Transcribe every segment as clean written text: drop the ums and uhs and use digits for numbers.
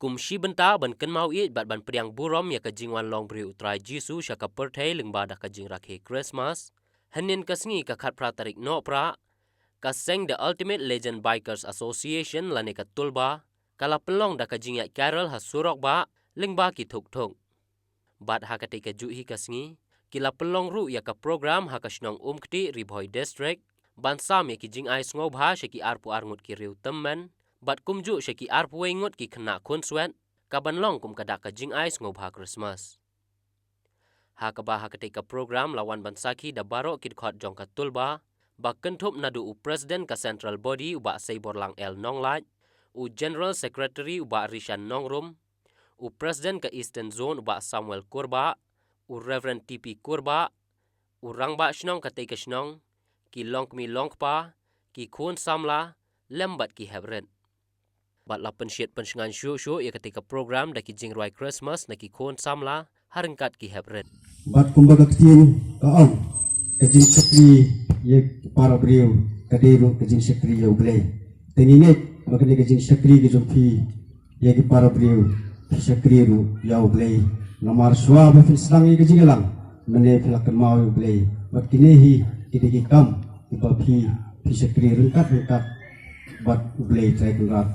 Kumshi benta ban ken mau it bat ban priang burom ya ka jingwan long bri utrai Jisu sya ka perthai lingba da ka jing rakhe Christmas hanin kasngi ka khat pra tarik no pra ka seng the Ultimate Legend Bikers Association lane ka tulba kala pelong da ka jing ya carol ha surok ba lingba ki thuk thuk bat ha ka te ka ju hi kasngi kila pelong ru ya ka program ha ka shnong umkti ribhoi district ban sam ya ki jing ai sngo bha she ki arpu arngut ki riu temmen bat kumju she ki arpu wengut ki khna khun swet ka ban long kum ka da ka jing ai sngo bha Christmas ha ka ba ha ka te ka program lawan ban sakhi da baro kit khot jong ka tulba ba kentup nadu u president ka central body uba seibor lang el nonglaj u general secretary uba rishan nongrum u president ka eastern zone uba Samuel Kurba u reverend TP Kurba u rangba shnong ka te ka shnong ki longmi longpa ki khun samla lembat ki hebren bat la penshiat pensngan shu ya ketika program da ki jingroi Christmas na ki khun samla harengkat ki hebren bat kumbaga ktin ka ang kajin sakri ye para brio kadiru kajin sakri yo blay tenine makane kajin sakri ki jompi ye ki para brio sakri ru yo blay namar swa ba fil slang ye kajin lang mane filakan mau yo blay bat kinehi kidiki kam ibapi sakri rengkat bat blay try kurat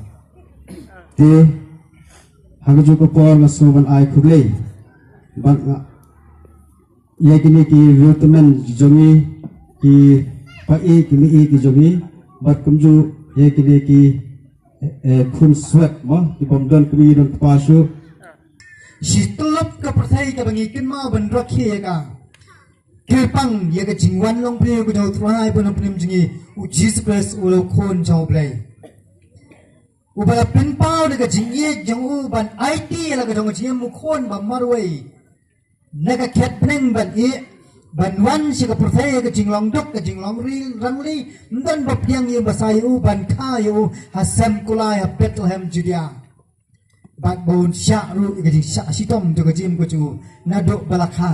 te hangju ko por masuman ai kublay bat ia kini ki vitamin jongi ki pai ki mi ki jongi bat kumju ia kini ki khun sweat mo ki bomdon kmi don pasu situlap ka perthai ka bangi kin ma ban rakhi ka kepang ye ka jingwan long pre ko dau trai bon pnim jingi u Jesus Christ u lo khon chau play u bala pin pau de ka jingi jong u ban IT la ka dong jim mu khon ba marwai naga khet pneng ban e ban wan si ka perthai ka jinglong dok ka jinglong ri rangli ndan ba piang ye basai u ban kha yu hasam kulai ha Bethlehem Judea bat bon sha ru ka jing sha sitom to ka jim ko chu na dok balakha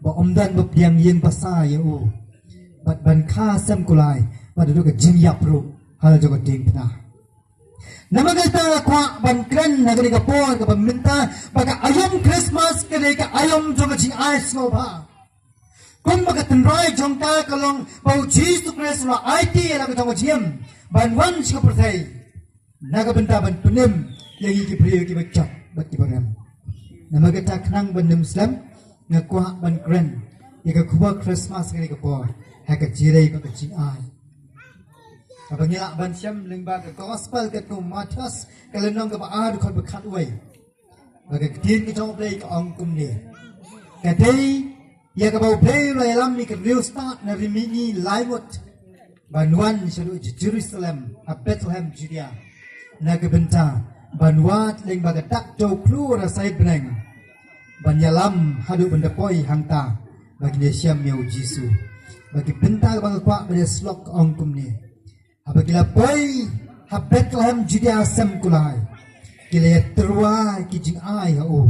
ba omdan ba piang yen basai yu bat ban kha sam kulai ba dok ka jing yap ru hal jo ka ding pna namagata kwa ban kran nagari ka por ka paminta baka ayom Christmas kare ka ayom jong ching ice no ba kum baka tanrai jong ta kalong bau Jesus Christ la IT la ka jong jim ban wan shi ka perthai naga benta ban punim yang ki priya ki bacap bat ki baram namagata khnang ban muslim ngakwa ban kran ya ka kuba Christmas kare ka por ha ka jirai ka ching ai abangila ban syam lingba ke gospel ke tu matas kalenong ke baad khot bekhat wei baga tin ke jong play ke ong kum ni ke dei ya ke bau play lai lam ni ke real start na rimini live banwan shalu Jerusalem a Bethlehem Judea na ke benta banwat lingba ke tak jo klu ra sai beneng banyalam hadu benda poi hangta bagi dia syam meu Jisu bagi benta bang kwa pada slok ong kum ni apabila boy ha Bethlehem Judea sem kulai kile terwa ki jing ai ha o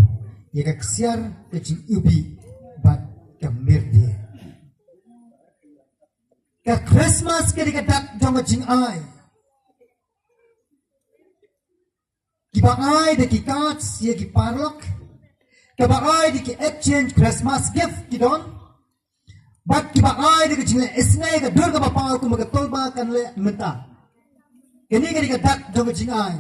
ye ka ksiar ke jing ubi bat kamir dia ka Christmas ke ka dak jong jing ai ki ba ai de ki cards ye ki parlok ka ba ai de ki exchange Christmas gift ki don bat ki ba ai de jingle isnai ka dur ka ba pa ku ma ka tolba kan le menta kini ka dak jong jing ai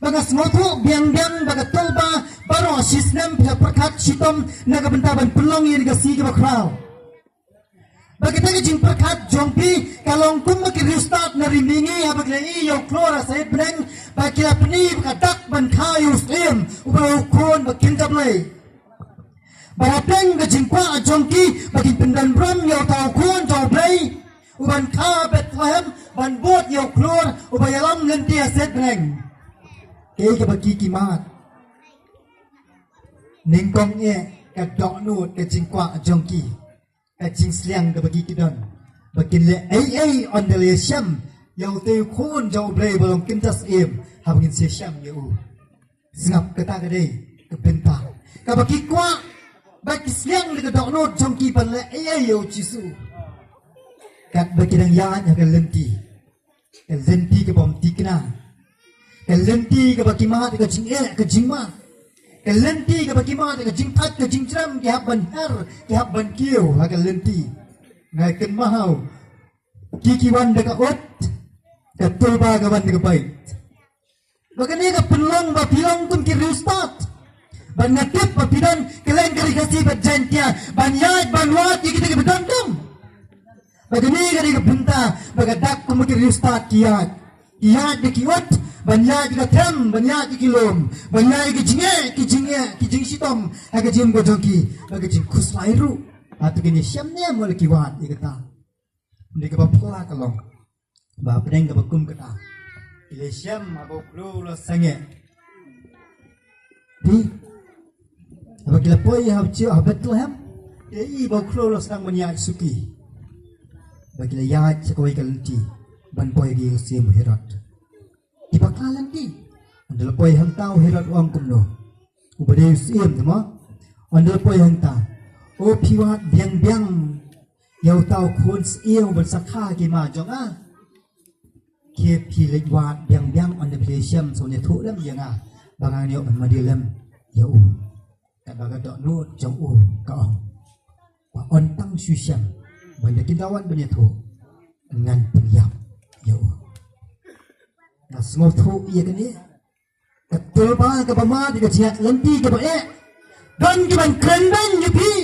baga smotho biang biang baga tolba baro sisnem pla prakhat sitom naga benta ban pelong ye ka si ka ba kraw baga ta jing prakhat jongpi kalong kum ki restart na rimingi ha bagle i yo klora sai breng ba ki la pni ka dak ban kha yu slim u ba khon ba kin ta play Barapeng ke jingkwa jongki bagi pendan bram yo tau kun tau play uban kha Bethlehem ban bot yo klor ubayalam lenti aset breng ke ke bagi kimat ningkong e ka dok nut ke jingkwa jongki ka jing sliang ke bagi kidon bakin le ai on the le sham yo te kun tau play balong kintas em habin se sham yo singap kata ke dei ke penta ka bagi kwa bagi siang le dok not jongki pan le ai yo Jisu kat bagi dang yan ya ke lenti ke bom tikna lenti ke bagi mat ke jing ke jing ma ke lenti ke bagi mat ke jing tat ke jing tram ke hab ban har ke hab ban kiu ha ke lenti ngai ken mahau kikiwan de ka ot ke tulba ke ban de ka bai bagani ka penlong ba pilong kun ki rustat ban ngatip ba pidan kelen kali kasi ba jantia ban yat ban wat kita ke bedondong bagani ka ka bunta bagadak kum ki rustat kiat de kiot banyak kita tem, banyak kita lom, banyak kita jing sitom, agak jing gojoki, agak jing kuslairu, atau gini siamnya mulai kiwat, ikata, ini kebapla kalau, bapeng kebakum kata, ile siam abau kru lo sange, di, apa kita poi habcu habetul ham, ini abau kru lo sang banyak suki, bagi le yat sekoi kalenti, ban poi gi siam herat. Di bakalan di andal poi hang tau herat wang kumno ubade siem tama andal poi hang ta o piwat biang yau tau khon siem ban sakha ki ma jong a ke pi lek wat biang on the plesiam so ne thu lam yang a bangang yo ma di lam yau ka ba ga do no jong o ka ong wa on tang su siam ban de kidawan ban ne thu ngan piam yau na semua tu ia kini ketul ba ke bama di keciat lenti ke ba dan kiban krendan yepi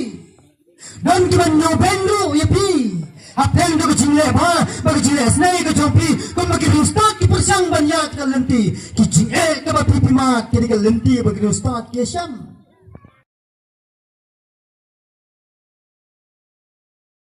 dan kiban nyoben lu yepi apeng do kecile ba kecile snai ke jompi kom ke rustat ki persang banyak ke lenti ki jing ke ba pipi mat ke lenti ba ke rustat ke syam